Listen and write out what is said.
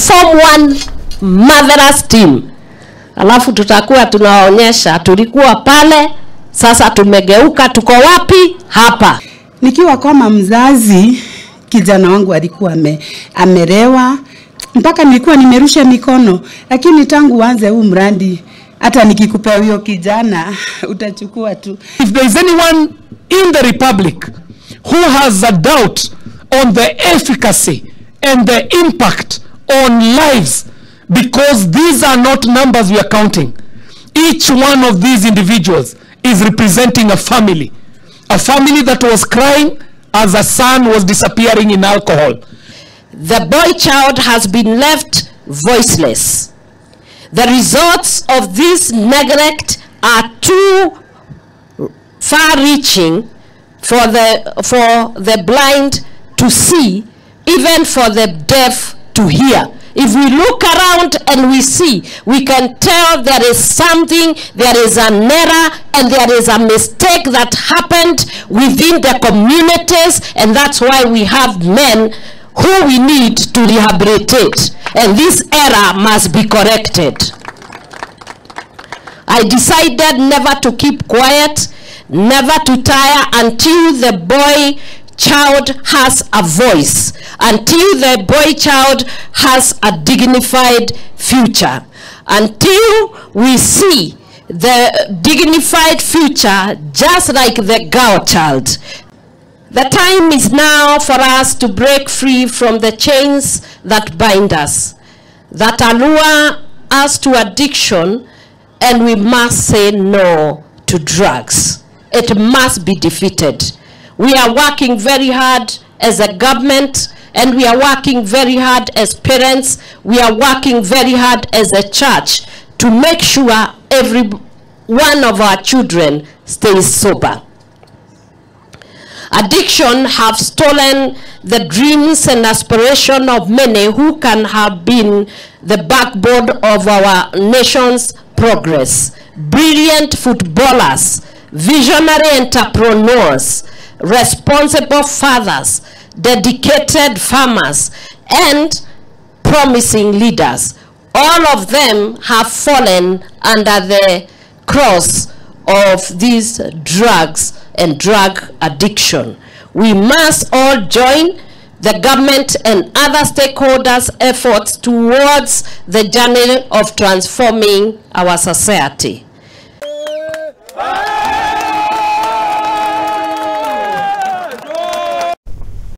form one motherless team. Alafu tutakuwa tunawaonyesha tulikuwa pale, sasa tumegeuka, tuko wapi? Hapa. Nikiwa kama mzazi, kijana wangu alikuwa amerewa, mpaka nilikuwa nimerusha mikono, lakini tangu uanze huu mradi hata nikikupea huyo kijana utachukua tu. If there is anyone in the republic who has a doubt on the efficacy and the impact on lives, because these are not numbers we are counting. Each one of these individuals is representing a family that was crying as a son was disappearing in alcohol. The boy child has been left voiceless. The results of this neglect are too far-reaching for the blind to see, even for the deaf to hear. If we look around and we see, we can tell there is something, there is an error, and there is a mistake that happened within the communities, and that's why we have men who we need to rehabilitate, and this error must be corrected. I decided never to keep quiet, never to tire until the boy child has a voice, until the boy child has a dignified future, until we see the dignified future just like the girl child. The time is now for us to break free from the chains that bind us, that allure us to addiction, and we must say no to drugs. It must be defeated. We are working very hard as a government, and we are working very hard as parents. We are working very hard as a church to make sure every one of our children stays sober. Addiction have stolen the dreams and aspiration of many who can have been the backbone of our nation's progress. Brilliant footballers, visionary entrepreneurs, responsible fathers, dedicated farmers, and promising leaders. All of them have fallen under the cross of these drugs and drug addiction. We must all join the government and other stakeholders' efforts towards the journey of transforming our society.